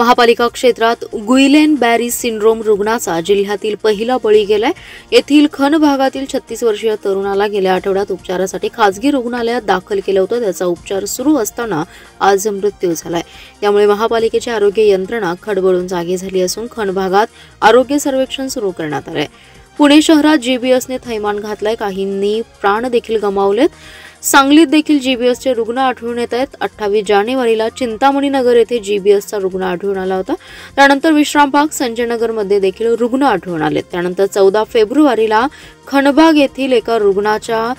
महापालिका क्षेत्रात Guillain Barré syndrome रुग्णाचा जिल्ह्यातील पहिला बळी गेलाय। येथील खन भागातील 36 वर्षीय तरुणाला गेल्या आठवड्यात उपचारासाठी खासगी रुग्णालयात दाखल केलं होतं। त्याचा उपचार सुरू असताना आज मृत्यू झालाय। त्यामुळे महापालिकेची आरोग्य यंत्रणा खडबडून जागी झाली असून खन भागात आरोग्य सर्वेक्षण सुरू करण्यात आलंय। पुणे शहरात जीबीएसने थैमान घातलाय, काहींनी प्राण देखील गमावलेत। सांगलीत देखील जीबीएसचे रुग्ण आढळून येत आहेत। 28 जानेवारीला चिंतामणी नगर येथे जीबीएसचा रुग्ण आढळून आला होता। त्यानंतर विश्रामबाग संजयनगर मध्ये देखील रुग्ण आढळून आले। त्यानंतर 14 फेब्रुवारीला खनबाग येथील एका रुग्णाच्या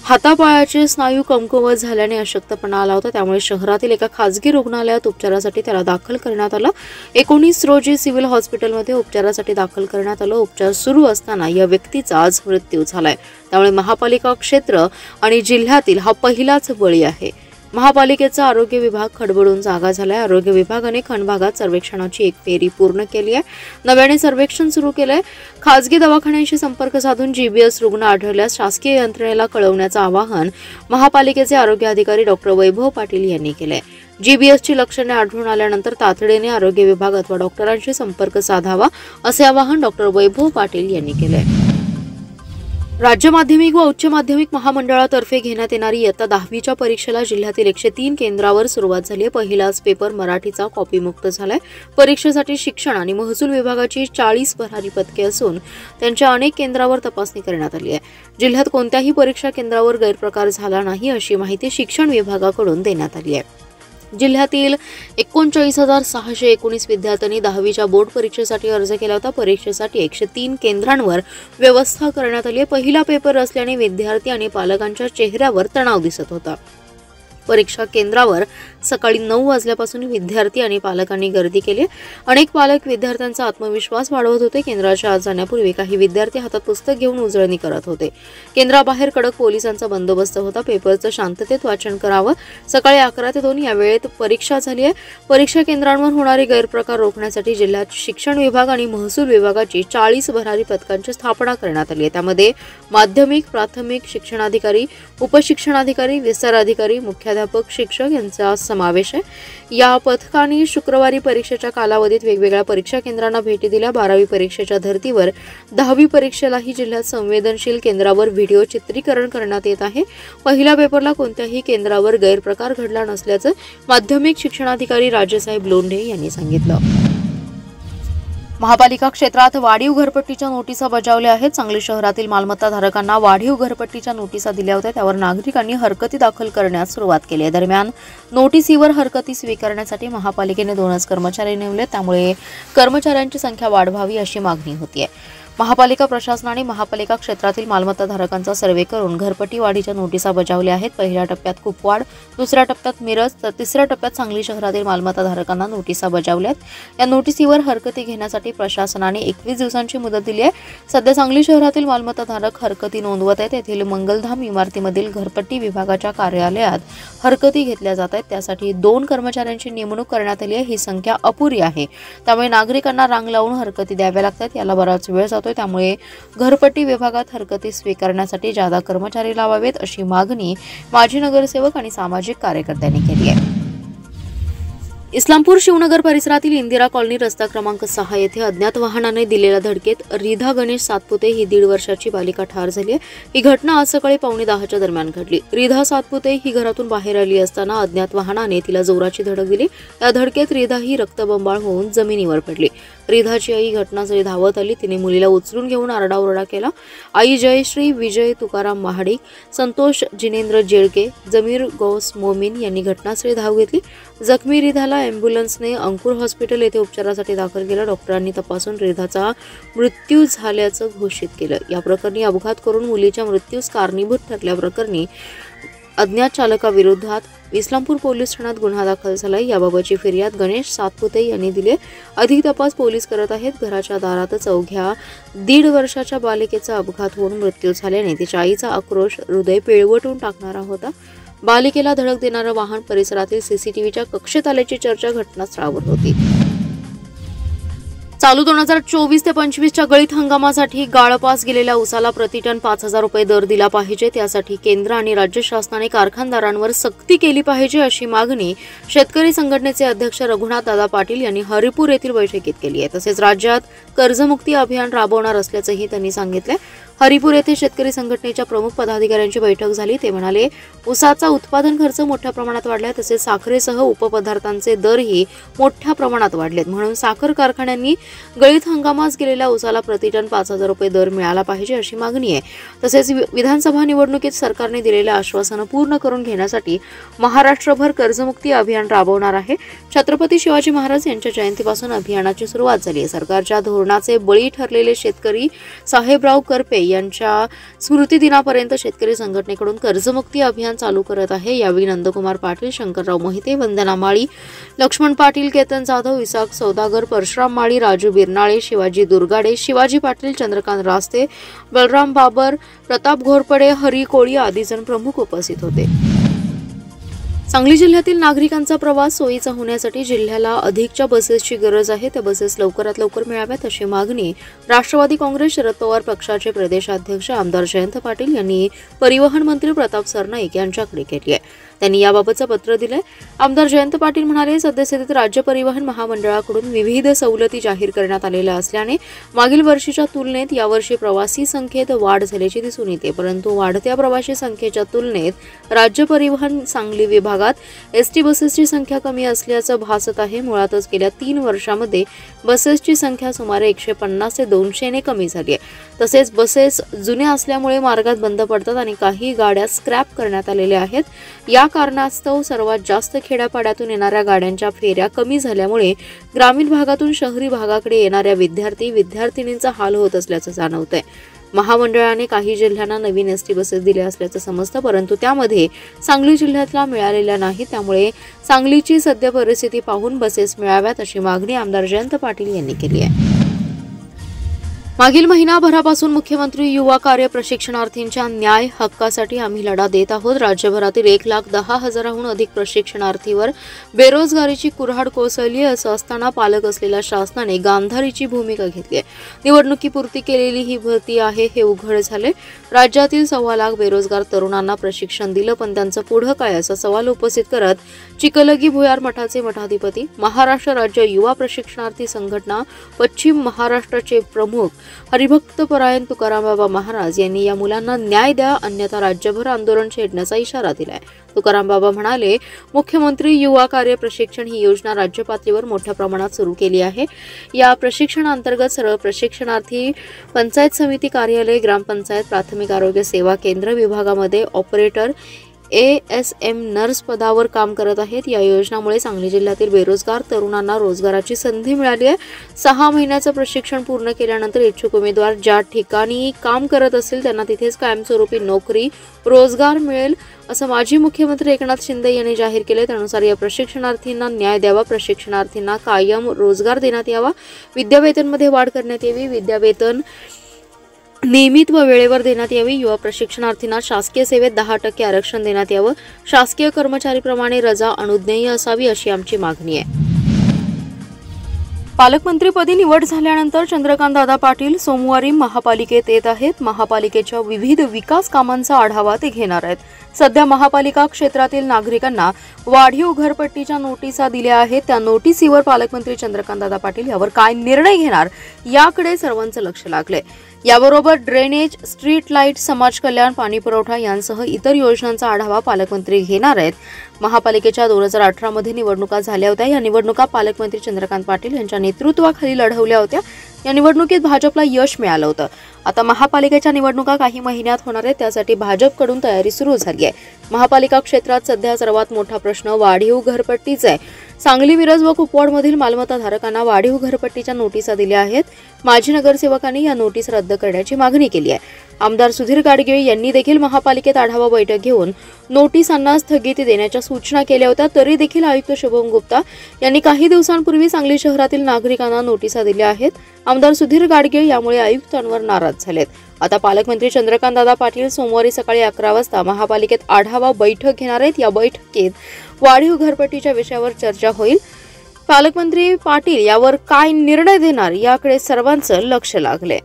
हातापायाचे स्नायू कमकुवत झाल्याने अशक्तपणा आला होता। त्यामुळे शहरातील एका खासगी रुग्णालयात उपचारासाठी त्याला दाखल करण्यात आलं। 19 रोजी सिव्हिल हॉस्पिटलमध्ये उपचारासाठी दाखल करण्यात आलं। उपचार सुरू असताना या व्यक्तीचा आज मृत्यू झालाय। त्यामुळे महापालिका क्षेत्र आणि जिल्ह्यातील हा पहिलाच बळी आहे। महापालिकेचा आरोग्य विभाग खडबडून जागा झालाय। आरोग्य विभागाने खन भागात सर्वेक्षणाची एक फेरी पूर्ण केली आहे। नव्याने सर्वेक्षण सुरू केलंय। खासगी दवाखान्यांशी संपर्क साधून जीबीएस रुग्ण आढळल्यास शासकीय यंत्रणेला कळवण्याचं आवाहन महापालिकेचे आरोग्य अधिकारी डॉक्टर वैभव पाटील यांनी केलंय। जीबीएसची लक्षणे आढळून आल्यानंतर तातडीने आरोग्य विभाग अथवा डॉक्टरांशी संपर्क साधावा असे आवाहन डॉक्टर वैभव पाटील यांनी केलंय। राज्य माध्यमिक व उच्च माध्यमिक महामंडळातर्फे घेण्यात येणारी इयत्ता 10वीच्या परीक्षेला जिल्ह्यातील 103 केंद्रावर सुरुवात झाली आहे। पहिलाच पेपर मराठीचा कॉपीमुक्त झालाय। परीक्षेसाठी शिक्षण आणि महसूल विभागाची 40 भरारी पथके असून त्यांच्या अनेक केंद्रावर तपासणी करण्यात आली आहे। जिल्ह्यात कोणत्याही परीक्षा केंद्रावर गैरप्रकार झाला नाही अशी माहिती शिक्षण विभागाकडून देण्यात आली आहे। जिल्ह्यातील 39,619 विद्यार्थ्यांनी 10वीच्या बोर्ड परीक्षेसाठी अर्ज केला होता। परीक्षेसाठी 103 केंद्रांवर व्यवस्था करण्यात आली आहे। पहिला पेपर असल्याने विद्यार्थी आणि पालकांच्या चेहऱ्यावर तणाव दिसत होता। परीक्षा केंद्रावर सकाळी 9 वाजल्यापासून विद्यार्थी आणि पालकांनी गर्दी केली। अनेक पालक विद्यार्थ्यांचा आत्मविश्वास वाढवत होते। केंद्राच्या आत जाण्यापूर्वी काही विद्यार्थी हातात पुस्तक घेऊन उजळणी करत होते। केंद्राबाहेर कडक पोलिसांचा बंदोबस्त होता। पेपरचं शांततेत वाचन करावं। सकाळी 11 ते 2 या वेळेत परीक्षा झाली आहे। परीक्षा केंद्रांवर होणारे गैरप्रकार रोखण्यासाठी जिल्ह्यात शिक्षण विभाग आणि महसूल विभागाची 40 भरारी पथकांची स्थापना करण्यात आली आहे। त्यामध्ये माध्यमिक, प्राथमिक शिक्षणाधिकारी, उपशिक्षणाधिकारी, विस्तार अधिकारी, मुख्याध्यापक, शिक्षक यांचा समावेश आहे। या पथकाने शुक्रवारी परीक्षेच्या कालावधीत वेगवेगळ्या परीक्षा केंद्रांना भेटी दिल्या। 12वी परीक्षेच्या धर्तीवर 10वी परीक्षेलाही जिल्ह्यात संवेदनशील केंद्रावर व्हिडिओ चित्रीकरण करण्यात येत आहे। पहिल्या पेपरला कोणत्याही केंद्रावर गैरप्रकार घडला नसल्याचं माध्यमिक शिक्षणाधिकारी राजेसाहेब लोंढे यांनी सांगितलं। महापालिका क्षेत्रात वाढीव घरपट्टीच्या नोटिसा बजावल्या आहेत। सांगली शहरातील मालमत्ता धारकांना वाढीव घरपट्टीच्या नोटिसा दिल्या होत्या, त्यावर नागरिकांनी हरकती दाखल करण्यास सुरुवात केली आहे। दरम्यान नोटिसीवर हरकती स्वीकारण्यासाठी महापालिकेने 2च कर्मचारी नेमले, त्यामुळे कर्मचाऱ्यांची संख्या वाढवावी अशी मागणी होती। महापालिका प्रशासनाने महापालिका क्षेत्रातील मालमत्ता धारकांचा सर्वे करून घरपट्टी वाढीच्या नोटिसा बजावल्या आहेत। पहिल्या टप्प्यात कुपवाड, दुसऱ्या टप्प्यात मिरज तर तिसऱ्या टप्प्यात सांगली शहरातील मालमत्ता धारकांना नोटिसा बजावल्यात। या नोटिसीवर हरकती घेण्यासाठी प्रशासनाने 21 दिवसांची मुदत दिली आहे। सध्या सांगली शहरातील मालमत्ता धारक हरकती नोंदवत आहेत। येथील मंगलधाम इमारतीमधील घरपट्टी विभागाच्या कार्यालयात हरकती घेतल्या जात आहेत। त्यासाठी 2 कर्मचाऱ्यांची नेमणूक करण्यात आली आहे। ही संख्या अपुरी आहे, त्यामुळे नागरिकांना रांग लावून हरकती द्याव्या लागतात। याला बराच वेळ जातो। त्यामुळे घरपट्टी विभागात हरकती स्वीकारण्यासाठी जादा कर्मचारी लावावेत अशी मागणी माजी नगरसेवक आणि सामाजिक कार्यकर्त्यांनी केली आहे। इस्लामपूर शिवनगर परिसरातील इंदिरा कॉलनी रस्ता क्रमांक 6 येथे अज्ञात वाहनाने दिलेल्या धडकेत रिधा गणेश सातपुते ही 1.5 वर्षाची बालिका ठार झाली आहे। ही घटना आज सकाळी 9:45च्या दरम्यान घडली। रिधा सातपुते ही घरातून बाहेर आली असताना अज्ञात वाहनाने तिला जोराची धडक दिली। या धडकेत रिधा ही रक्तबंबाळ होऊन जमिनीवर पडली। रिधाची आई घटनास्थळी धावत आली। तिने मुलीला उचलून घेऊन आरडाओरडा केला। आई जयश्री विजय तुकाराम महाडिक, संतोष जिनेंद्र जेळके, जमीर गौस मोमीन यांनी घटनास्थळी धाव घेतली। जखमी रिधाला अँब्युलन्सने अंकुर हॉस्पिटल येथे उपचारासाठी दाखल केलं। डॉक्टरांनी तपासून रिधाचा मृत्यू झाल्याचं घोषित केलं। या प्रकरणी अपघात करून मुलीच्या मृत्यूस कारणीभूत ठरल्याप्रकरणी अज्ञात चालकाविरोधात इस्लामपूर पोलीस ठाण्यात गुन्हा दाखल झालाय। याबाबतची फिर्याद गणेश सातपुते यांनी दिली। अधिक तपास पोलीस करत आहेत। घराच्या दारातच अवघ्या 1.5 वर्षाच्या बालिकेचा अपघात होऊन मृत्यू झाल्याने तिच्या आईचा आक्रोश हृदय पिळवटून टाकणारा होता। बालिकेला धडक देणारं वाहन परिसरातील सीसीटीव्हीच्या कक्षेत आल्याची चर्चा घटनास्थळावर होती। चालू 2024 ते 25च्या गळीत हंगामासाठी गाळपास गेलेल्या उसाला प्रतिटन 5,000 रुपये दर दिला पाहिजे. त्यासाठी केंद्र आणि राज्य शासनाने कारखानदारांवर सक्ती केली पाहिजे अशी मागणी शेतकरी संघटनेचे अध्यक्ष रघुनाथ दादा पाटील यांनी हरिपूर येथील बैठकीत केली आहे. तसेच राज्यात कर्जमुक्ती अभियान राबवणार असल्याचंही त्यांनी सांगितलं. हरिपूर येथे शेतकरी संघटनेच्या प्रमुख पदाधिकाऱ्यांची बैठक झाली. ते म्हणाले, उसाचा उत्पादन खर्च मोठ्या प्रमाणात वाढलाय, तसेच साखरेसह उपपदार्थांचे दरही मोठ्या प्रमाणात वाढलेत. म्हणून साखर कारखान्यांनी गळीत हंगामास गेलेल्या उसाला प्रतिटन 5,000 रुपये दर मिळाला पाहिजे अशी मागणी आहे. तसेच विधानसभा निवडणुकीत सरकारने दिलेल्या आश्वासनं पूर्ण करून घेण्यासाठी महाराष्ट्रभर कर्जमुक्ती अभियान राबवणार आहे. छत्रपती शिवाजी महाराज यांच्या जयंतीपासून अभियानाची सुरुवात झाली आहे. सरकारच्या धोरणाचे बळी ठरलेले शेतकरी साहेबराव करपे यांच्या स्मृती दिनापर्यंत शेतकरी संघटनेकडून कर्जमुक्ती अभियान चालू करत आहे. यावेळी नंदकुमार पाटील, शंकरराव मोहिते, वंदना माळी, लक्ष्मण पाटील, केतन जाधव, इसाक सौदागर, परशुराम माळी, राजू बिरनाळे, शिवाजी दुर्गाडे, शिवाजी पाटील, चंद्रकांत रास्ते, बलराम बाबर, प्रताप घोरपडे, हरी कोळी आदी जण प्रमुख उपस्थित होते. सांगली जिल्ह्यातील नागरिकांचा प्रवास सोयीचा होण्यासाठी जिल्ह्याला अधिकच्या बसेसची गरज आहे. त्या बसेस लवकरात लवकर मिळाव्यात अशी मागणी राष्ट्रवादी काँग्रेस शरद पवार पक्षाचे प्रदेशाध्यक्ष आमदार जयंत पाटील यांनी परिवहन मंत्री प्रताप सरनाईक यांच्याकडे केली आहे. त्यांनी याबाबतचं पत्र दिलंय. आमदार जयंत पाटील म्हणाले, सद्यस्थितीत राज्य परिवहन महामंडळाकडून विविध सवलती जाहीर करण्यात आलेल्या असल्याने मागील वर्षीच्या तुलनेत यावर्षी प्रवासी संख्येत वाढ झाल्याची दिसून येते. परंतु वाढत्या प्रवासी संख्येच्या तुलनेत राज्य परिवहन सांगली विभागात एसटी बसेसची संख्या कमी असल्याचं भासत आहे. मुळातच गेल्या 3 वर्षांमध्ये बसेसची संख्या सुमारे 150 ते 200 ने कमी झाली आहे. तसेच बसेस जुन्या असल्यामुळे मार्गात बंद पडतात आणि काही गाड्या स्क्रॅप करण्यात आलेल्या आहेत. या कारणास्तव सर्वात जास्त खेड्यापाड्यातून येणाऱ्या गाड्यांच्या फेऱ्या कमी झाल्यामुळे ग्रामीण भागातून शहरी भागाकडे येणाऱ्या विद्यार्थिनींचा हाल होत असल्याचं जाणवतंय. महामंडळाने काही जिल्ह्यांना नवीन एसटी बसेस दिल्या असल्याचं समजतं, परंतु त्यामध्ये सांगली जिल्ह्यातला मिळालेल्या नाही. त्यामुळे सांगलीची सध्या परिस्थिती पाहून बसेस मिळाव्यात अशी मागणी आमदार जयंत पाटील यांनी केली आहे. मागील महिनाभरापासून मुख्यमंत्री युवा कार्य प्रशिक्षणार्थींच्या न्याय हक्कासाठी आम्ही लढा देत आहोत. राज्यभरातील 1,10,000हून अधिक प्रशिक्षणार्थीवर बेरोजगारीची कुऱ्हाड कोसळली. असं असताना पालक असलेल्या शासनाने गांधारीची भूमिका घेतली आहे. निवडणुकीपुरती केलेली ही भरती आहे हे उघड झाले. राज्यातील 1.25 लाख बेरोजगार तरुणांना प्रशिक्षण दिलं, पण त्यांचं पुढं काय असा सवाल उपस्थित करत चिकलगी भुयार मठाचे मठाधिपती, महाराष्ट्र राज्य युवा प्रशिक्षणार्थी संघटना पश्चिम महाराष्ट्राचे प्रमुख हरिभक्त परायण तुकाराम बाबा महाराज यांनी या मुलांना न्याय द्या, अन्यथा राज्यभर आंदोलन छेडण्याचा इशारा दिलाय. तुकाराम बाबा म्हणाले, मुख्यमंत्री युवा कार्य प्रशिक्षण ही योजना राज्य पातळीवर मोठ्या प्रमाणात सुरू केली आहे. या प्रशिक्षणाअंतर्गत सर्व प्रशिक्षणार्थी पंचायत समिती कार्यालय, ग्रामपंचायत, प्राथमिक आरोग्य सेवा केंद्र विभागामध्ये ऑपरेटर, ASM नर्स पदावर काम करत आहेत. या योजनेमुळे सांगली जिल्ह्यातील बेरोजगार तरुणांना रोजगाराची संधी मिळाली आहे. 6 महिन्याचं प्रशिक्षण पूर्ण केल्यानंतर इच्छुक उमेदवार ज्या ठिकाणी काम करत असतील त्यांना तिथेच कायमस्वरूपी नोकरी, रोजगार मिळेल असं माजी मुख्यमंत्री एकनाथ शिंदे यांनी जाहीर केले. त्यानुसार या प्रशिक्षणार्थींना न्याय द्यावा, प्रशिक्षणार्थींना कायम रोजगार देण्यात यावा, विद्यावेतनमध्ये वाढ करण्यात यावी, विद्यावेतन नियमित व वेळेवर देण्यात यावी, युवा प्रशिक्षणार्थींना शासकीय सेवेत 10% आरक्षण देण्यात यावं, शासकीय कर्मचारीप्रमाणे रजा अनुज्ञेय असावी अशी आमची मागणी आहे. पालकमंत्रीपदी निवड झाल्यानंतर चंद्रकांतदादा पाटील सोमवारी महापालिकेत येत आहेत. महापालिकेच्या विविध विकास कामांचा आढावा ते घेणार आहेत. सध्या महापालिका क्षेत्रातील नागरिकांना वाढीव घरपट्टीच्या नोटिसा दिल्या आहेत. त्या नोटिसीवर पालकमंत्री चंद्रकांतदादा पाटील यावर काय निर्णय घेणार याकडे सर्वांचं लक्ष लागलंय. याबरोबर ड्रेनेज, स्ट्रीट लाईट, समाज कल्याण, पाणी पुरवठा यांसह इतर योजनांचा आढावा पालकमंत्री घेणार आहेत. महापालिकेच्या 2018 मध्ये निवडणुका झाल्या होत्या. या निवडणुका पालकमंत्री चंद्रकांत पाटील यांच्या नेतृत्वाखाली लढवल्या होत्या. या निवडणुकीत भाजपला यश मिळालं होतं. आता महापालिकेच्या निवडणुका काही महिन्यात होणार आहेत, त्यासाठी भाजपकडून तयारी सुरू झाली आहे. महापालिका क्षेत्रात सध्या सर्वात मोठा प्रश्न वाढीव घरपट्टीचा आहे. सांगली, मिरज व कुपवाडमधील मालमत्ता धारकांना वाढीव घरपट्टीच्या नोटिसा दिल्या आहेत. माजी नगरसेवकांनी या नोटीस रद्द करण्याची मागणी केली आहे. आमदार सुधीर गाडगीळ यांनी देखील महापालिकेत आढावा बैठक घेऊन नोटिसांना स्थगिती देण्याच्या सूचना केल्या होत्या. तरी देखील आयुक्त शुभम गुप्ता यांनी काही दिवसांपूर्वी सांगली शहरातील नागरिकांना नोटिसा दिल्या आहेत. आमदार सुधीर गाडगीळ यामुळे आयुक्तांवर नाराज झालेत. आता पालकमंत्री चंद्रकांतदादा पाटील सोमवारी सकाळी 11 वाजता महापालिकेत आढावा बैठक घेणार आहेत. या बैठकीत वाढीव घरपट्टीच्या विषयावर चर्चा होईल. पालकमंत्री पाटील यावर काय निर्णय देणार याकडे सर्वांचं लक्ष लागले।